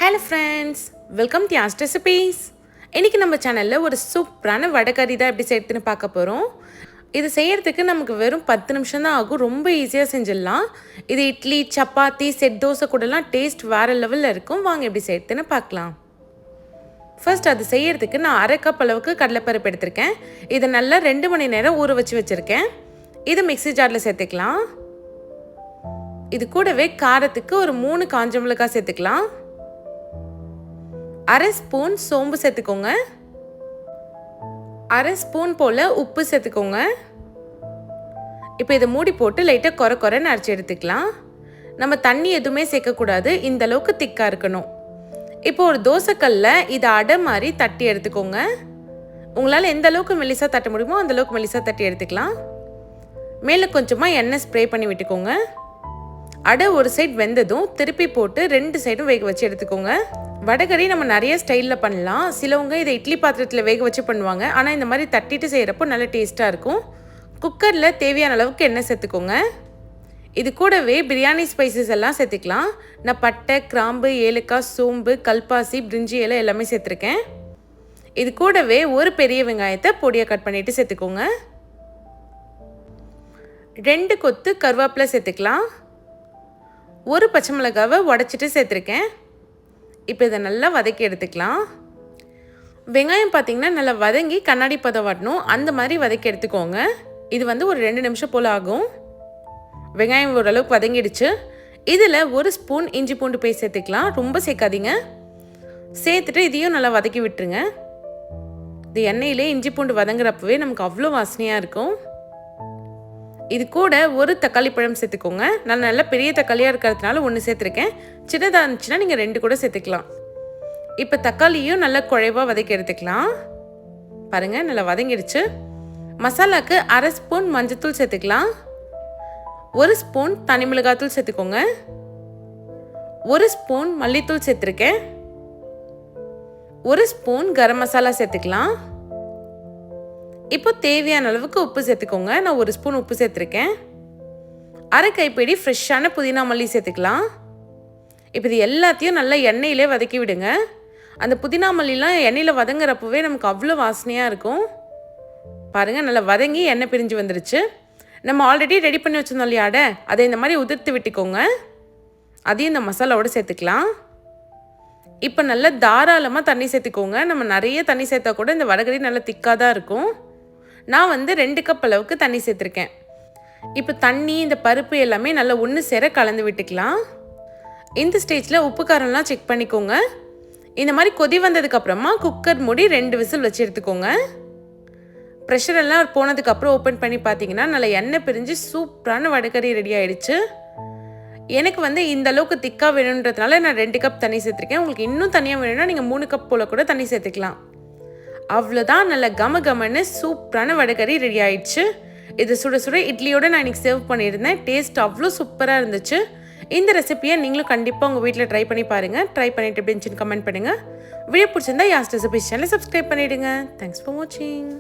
Hello friends, welcome to Yas recipes. இன்றைக்கி நம்ம சேனலில் ஒரு சூப்பரான வடைக்கறி தான் எப்படி செய்யறதுன்னு பார்க்க போகிறோம். இது செய்கிறதுக்கு நமக்கு வெறும் 10 நிமிஷம் தான் ஆகும். ரொம்ப ஈஸியாக செஞ்சிடலாம். இது இட்லி, சப்பாத்தி, செட் தோசை கூடலாம் டேஸ்ட் வேறு லெவலில் இருக்கும். வாங்க எப்படி செய்யறதுன்னு பார்க்கலாம். ஃபர்ஸ்ட் அது செய்கிறதுக்கு நான் 1/2 கப் அளவுக்கு கடலைப்பருப்பு எடுத்திருக்கேன். இதை நல்லா 2 மணி நேரம் ஊற வச்சுருக்கேன். இது மிக்ஸி ஜாரில் சேர்த்துக்கலாம். இது கூடவே காரத்துக்கு ஒரு 3 காஞ்ச மிளகாய் சேர்த்துக்கலாம். 1/2 ஸ்பூன் சோம்பு சேர்த்துக்கோங்க. 1/2 ஸ்பூன் போல் உப்பு சேர்த்துக்கோங்க. இப்போ இதை மூடி போட்டு லைட்டாக கொரன்னு அரைச்சி எடுத்துக்கலாம். நம்ம தண்ணி எதுவுமே சேர்க்கக்கூடாது. இந்த அளவுக்கு திக்காக இருக்கணும். இப்போ ஒரு தோசைக்கல்ல இதை அடை மாதிரி தட்டி எடுத்துக்கோங்க. உங்களால் எந்த அளவுக்கு மெலிசாக தட்ட முடியுமோ அந்த அளவுக்கு மெலிசாக தட்டி எடுத்துக்கலாம். மேலே கொஞ்சமாக எண்ணெய் ஸ்ப்ரே பண்ணி விட்டுக்கோங்க. அடை ஒரு சைடு வெந்ததும் திருப்பி போட்டு 2 சைடும் வேக வச்சு எடுத்துக்கோங்க. வடைக்கறி நம்ம நிறைய ஸ்டைலில் பண்ணலாம். சிலவங்க இதை இட்லி பாத்திரத்தில் வேக வச்சு பண்ணுவாங்க. ஆனால் இந்த மாதிரி தட்டிட்டு செய்கிறப்போ நல்ல டேஸ்ட்டாக இருக்கும். குக்கரில் தேவையான அளவுக்கு எண்ணெய் சேர்த்துக்கோங்க. இது கூடவே பிரியாணி ஸ்பைசஸ் எல்லாம் சேர்த்துக்கலாம். நான் பட்டை, கிராம்பு, ஏலக்காய், சோம்பு, கல்பாசி, பிரிஞ்சி இலை எல்லாமே சேர்த்துருக்கேன். இது கூடவே ஒரு பெரிய வெங்காயத்தை பொடியாக கட் பண்ணிவிட்டு சேர்த்துக்கோங்க. 2 கொத்து கருவேப்பிலை சேர்த்துக்கலாம். ஒரு பச்சை மிளகாவை உடச்சிட்டு சேர்த்துருக்கேன். இப்போ இதை நல்லா வதக்கி எடுத்துக்கலாம். வெங்காயம் பார்த்திங்கன்னா நல்லா வதங்கி கண்ணாடி பதம் வரணும். அந்த மாதிரி வதக்கி எடுத்துக்கோங்க. இது ஒரு 2 நிமிஷம் போல் ஆகும். வெங்காயம் ஓரளவுக்கு வதங்கிடுச்சு. இதில் 1 ஸ்பூன் இஞ்சி பூண்டு பேஸ்ட் சேர்த்துக்கலாம். ரொம்ப சேர்க்காதீங்க. சேர்த்துட்டு இதையும் நல்லா வதக்கி விட்டுருங்க. இது எண்ணெயிலே இஞ்சி பூண்டு வதங்குறப்பவே நமக்கு அவ்வளோ வாசனையாக இருக்கும். இது கூட ஒரு தக்காளி பழம் சேர்த்துக்கோங்க. நான் நல்லா பெரிய தக்காளியாக இருக்கிறதுனால 1 சேர்த்துருக்கேன். சின்னதாக இருந்துச்சுன்னா நீங்கள் 2 கூட சேர்த்துக்கலாம். இப்போ தக்காளியும் நல்லா குழைவாக வதக்கி எடுத்துக்கலாம். பாருங்கள், நல்லா வதங்கிடுச்சு. மசாலாவுக்கு 1/2 ஸ்பூன் மஞ்சத்தூள் சேர்த்துக்கலாம். 1 ஸ்பூன் தனி மிளகாத்தூள் சேர்த்துக்கோங்க. 1 ஸ்பூன் மல்லித்தூள் சேர்த்துருக்கேன். 1 ஸ்பூன் கரம் மசாலா சேர்த்துக்கலாம். இப்போ தேவையான அளவுக்கு உப்பு சேர்த்துக்கோங்க. நான் 1 ஸ்பூன் உப்பு சேர்த்துருக்கேன். 1/2 கைப்பிடி ஃப்ரெஷ்ஷான புதினா மல்லி சேர்த்துக்கலாம். இப்போ இது எல்லாத்தையும் நல்லா எண்ணெயிலே வதக்கி விடுங்க. அந்த புதினா மல்லிலாம் எண்ணெயில் வதங்குறப்பவே நமக்கு அவ்வளோ வாசனையாக இருக்கும். பாருங்கள், நல்லா வதங்கி எண்ணெய் பிரிஞ்சு வந்துருச்சு. நம்ம ஆல்ரெடி ரெடி பண்ணி வச்சுருந்தோம் இல்லையா அடை, அதை இந்த மாதிரி உதிர்த்து விட்டுக்கோங்க. அதையும் இந்த மசாலாவோடு சேர்த்துக்கலாம். இப்போ நல்லா தாராளமாக தண்ணி சேர்த்துக்கோங்க. நம்ம நிறைய தண்ணி சேர்த்தா கூட இந்த வடைக்கறி நல்லா திக்காக தான் இருக்கும். நான் 2 கப் அளவுக்கு தண்ணி சேர்த்துருக்கேன். இப்போ தண்ணி, இந்த பருப்பு எல்லாமே நல்லா ஒன்று சேர கலந்து விட்டுக்கலாம். இந்த ஸ்டேஜில் உப்பு காரம்லாம் செக் பண்ணிக்கோங்க. இந்த மாதிரி கொதி வந்ததுக்கப்புறமா குக்கர் மூடி 2 விசில் வச்சு எடுத்துக்கோங்க. ப்ரெஷர் எல்லாம் போனதுக்கப்புறம் ஓப்பன் பண்ணி பார்த்தீங்கன்னா நல்லா எண்ணெய் பிரிஞ்சு சூப்பரான வடைக்கறி ரெடி ஆகிடுச்சு. எனக்கு இந்த அளவுக்கு திக்காக வேணுன்றதுனால நான் 2 கப் தண்ணி சேர்த்துருக்கேன். உங்களுக்கு இன்னும் தனியாக வேணும்னா நீங்கள் 3 கப் போல் கூட தண்ணி சேர்த்துக்கலாம். அவ்வளோதான், நல்ல கமன்னு சூப்பரான வடைக்கறி ரெடி ஆயிடுச்சு. இது சுட சுட இட்லியோடு நான் இன்றைக்கி சர்வ் பண்ணியிருந்தேன். டேஸ்ட் அவ்வளோ சூப்பராக இருந்துச்சு. இந்த ரெசிபியை நீங்களும் கண்டிப்பாக உங்கள் வீட்டில் ட்ரை பண்ணி பாருங்கள். ட்ரை பண்ணிட்டு எப்படி இருந்துச்சுன்னு கமெண்ட் பண்ணுங்கள். வீடியோ பிடிச்சிருந்தா யாஸ் ரெசிபீஸ் சேனலை சப்ஸ்கிரைப் பண்ணிவிடுங்க. தேங்க்ஸ் ஃபார் வாட்சிங்.